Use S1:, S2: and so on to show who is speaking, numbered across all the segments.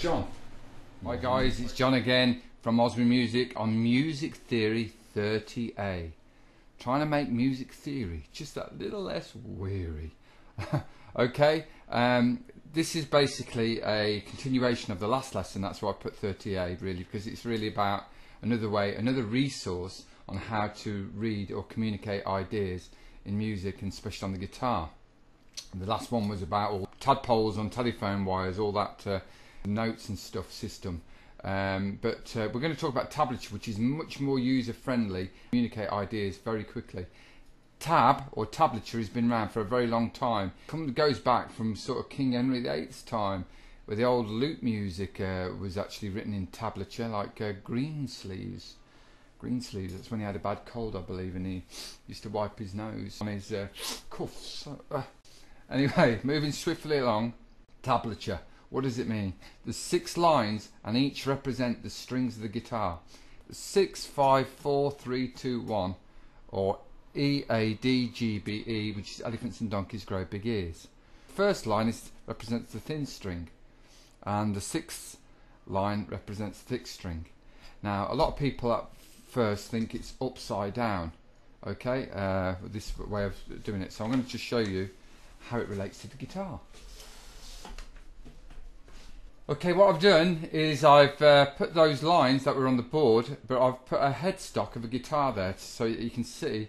S1: John. Hi guys, it's John again from Oswin Music on Music Theory 30A. Trying to make music theory just that little less weary. Okay, this is basically a continuation of the last lesson. That's why I put 30A really, because it's really about another way, another resource on how to read or communicate ideas in music, and especially on the guitar. And the last one was about all tadpoles on telephone wires, all that notes and stuff system. But we're going to talk about tablature, which is much more user friendly, communicate ideas very quickly. Tab or tablature has been around for a very long time. It goes back from sort of King Henry VIII's time, where the old lute music was actually written in tablature, like Greensleeves. Greensleeves, that's when he had a bad cold, I believe, and he used to wipe his nose on his cuffs. Anyway, moving swiftly along, tablature. What does it mean? There's 6 lines and each represent the strings of the guitar. 6, 5, 4, 3, 2, 1, or E, A, D, G, B, E, which is elephants and donkeys grow big ears. The first line represents the thin string, and the 6th line represents the thick string. Now, a lot of people at first think it's upside down, okay, this way of doing it. So I'm going to just show you how it relates to the guitar. Okay, what I've done is I've put those lines that were on the board, but I've put a headstock of a guitar there so that you can see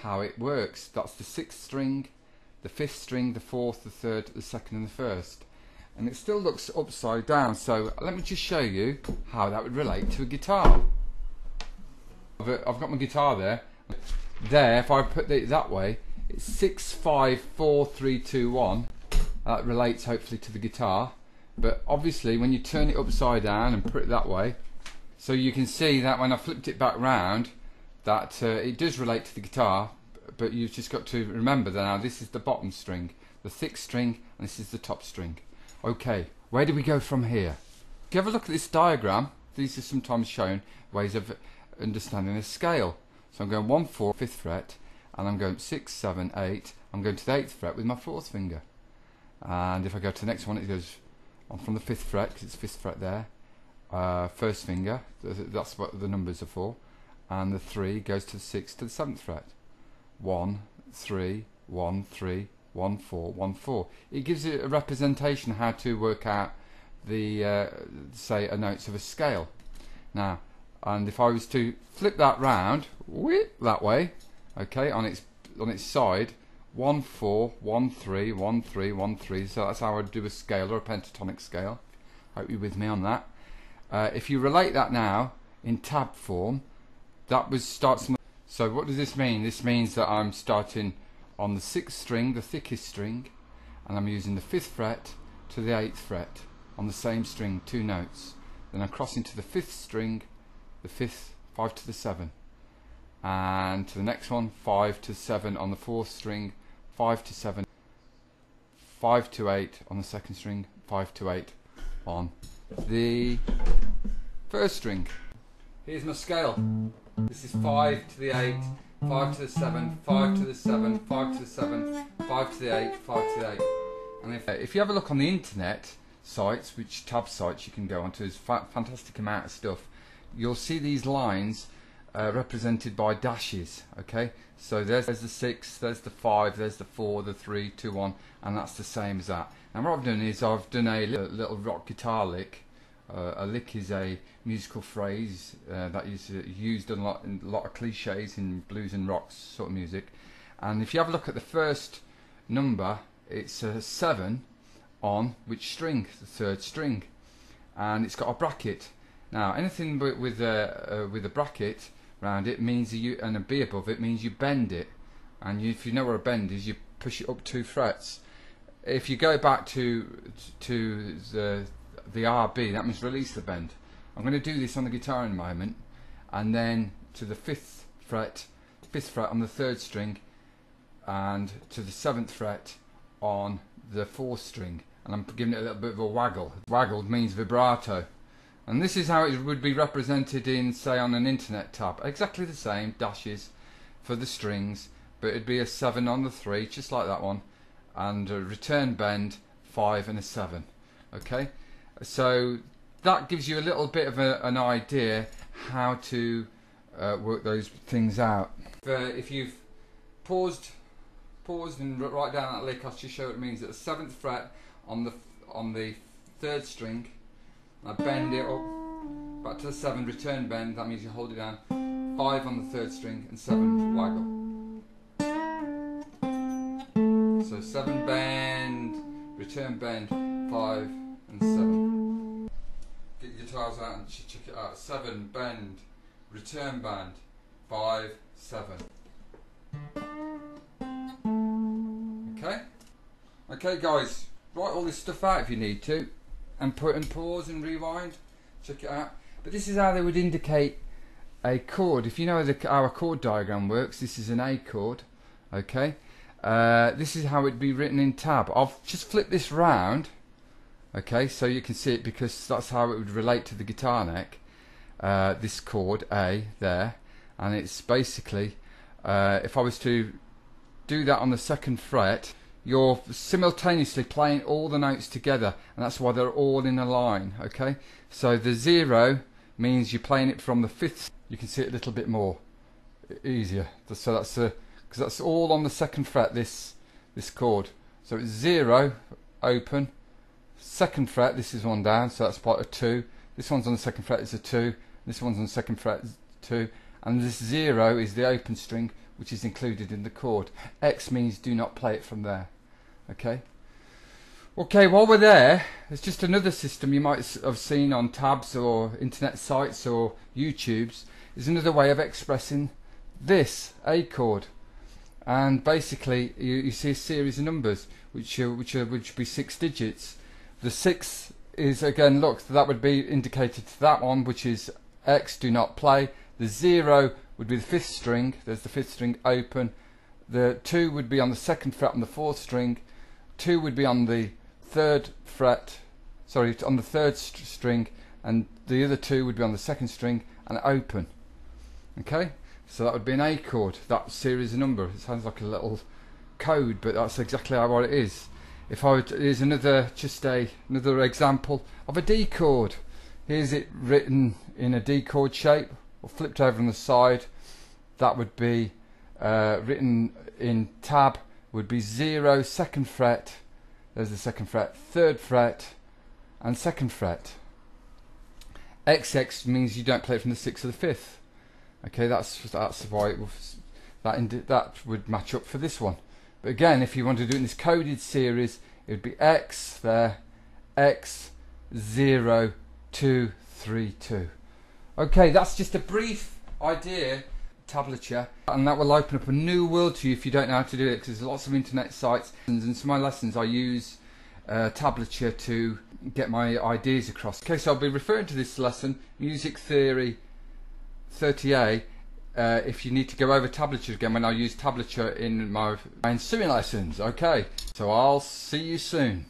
S1: how it works. That's the 6th string, the 5th string, the 4th, the 3rd, the 2nd and the 1st. And it still looks upside down, so let me just show you how that would relate to a guitar. I've got my guitar there. There, if I put it that way, it's 6, 5, 4, 3, 2, 1. That relates hopefully to the guitar. But obviously when you turn it upside down and put it that way, so you can see that when I flipped it back round, that it does relate to the guitar, but you've just got to remember that now this is the bottom string, the thick string, and this is the top string. Okay, where do we go from here? If you have a look at this diagram, these are sometimes shown ways of understanding a scale. So I'm going 1, 4, 5th fret, and I'm going 6, 7, 8, I'm going to the 8th fret with my 4th finger. And if I go to the next one, it goes on from the 5th fret, because it's 5th fret there, 1st finger, that's what the numbers are for, and the 3 goes to the 6th to the 7th fret. 1, 3, 1, 3, 1, 4, 1, 4. It gives it a representation how to work out the, say, a notes of a scale. Now, and if I was to flip that round, that way, okay, on its side, 1, 4, 1, 3, 1, 3, 1, 3. So that's how I'd do a scale or a pentatonic scale. Hope you're with me on that. If you relate that now in tab form, that starts. So what does this mean? This means that I'm starting on the 6th string, the thickest string, and I'm using the 5th fret to the 8th fret on the same string, 2 notes. Then I'm crossing to the 5th string, the 5th, 5 to the 7, and to the next one, 5 to 7 on the 4th string, 5 to 7, 5 to 8 on the 2nd string, 5 to 8 on the 1st string. Here's my scale. This is 5 to the 8, 5 to the 7, 5 to the 7, 5 to the 7, 5 to the 8, 5 to the 8. And if you have a look on the internet sites, which tab sites you can go onto, there's a fantastic amount of stuff. You'll see these lines represented by dashes. Okay, so there's the 6, there's the 5, there's the 4, the 3, 2, 1, and that's the same as that. And what I've done is I've done a little rock guitar lick. A lick is a musical phrase that is used in a lot of cliches in blues and rock sort of music. And if you have a look at the first number, it's a 7 on which string? The 3rd string, and it's got a bracket. Now anything with a bracket around it means and a B above it means you bend it, and if you know where a bend is, you push it up 2 frets. If you go back to the RB, that means release the bend. I'm going to do this on the guitar in a moment, and then to the 5th fret on the 3rd string, and to the 7th fret on the 4th string, and I'm giving it a little bit of a waggle. Waggle means vibrato. And this is how it would be represented in, say, on an internet tab. Exactly the same, dashes for the strings, but it'd be a 7 on the 3, just like that one, and a return bend, 5 and a 7. Okay, so that gives you a little bit of an idea how to work those things out. If you've paused and write down that lick, I'll just show it means at the 7th fret on the 3rd string. I bend it up back to the 7, return bend. That means you hold it down. 5 on the 3rd string and 7 waggle. So 7 bend, return bend, 5 and 7. Get your guitars out and check it out. 7 bend, return bend, 5, 7. Okay guys, write all this stuff out if you need to, and pause and rewind, check it out. But this is how they would indicate a chord. If you know how a chord diagram works, this is an A chord, okay? This is how it'd be written in tab. I've just flipped this round, okay, so you can see it because that's how it would relate to the guitar neck. This chord A there, and it's basically, if I was to do that on the 2nd fret, you're simultaneously playing all the notes together, and that's why they're all in a line, okay? So the 0 means you're playing it from the 5th. You can see it a little bit more easier. So that's because that's all on the 2nd fret, this chord. So it's 0 open, 2nd fret, this is one down, so that's part of 2. This one's on the 2nd fret, it's a 2. This one's on the 2nd fret, it's 2. And this 0 is the open string, which is included in the chord. X means do not play it from there. Okay, while we're there, there's just another system you might have seen on tabs or internet sites or YouTube's. Is another way of expressing this A chord, and basically you see a series of numbers which would be 6 digits. The 6 is, again, look, that would be indicated to that one, which is X, do not play. The 0 would be the 5th string, there's the 5th string open. The 2 would be on the 2nd fret on the 4th string. 2 would be on the 3rd fret, sorry, on the 3rd string, and the other 2 would be on the 2nd string and open. Okay, so that would be an A chord, that series of number. It sounds like a little code, but that's exactly what it is. If I would, here's another example of a D chord. Here's it written in a D chord shape, or flipped over on the side. That would be written in tab, would be 0, 2nd fret, there's the 2nd fret, 3rd fret and 2nd fret. XX means you don't play it from the 6th or the 5th. Okay, that's why it was, that would match up for this one. But again, if you want to do it in this coded series, it would be X there, X 0 2 3 2. Okay, that's just a brief idea, tablature, and that will open up a new world to you if you don't know how to do it, because there's lots of internet sites, and in some of my lessons I use tablature to get my ideas across. Okay, so I'll be referring to this lesson, Music Theory 30A, if you need to go over tablature again, when I use tablature in my ensuing lessons. Okay, so I'll see you soon.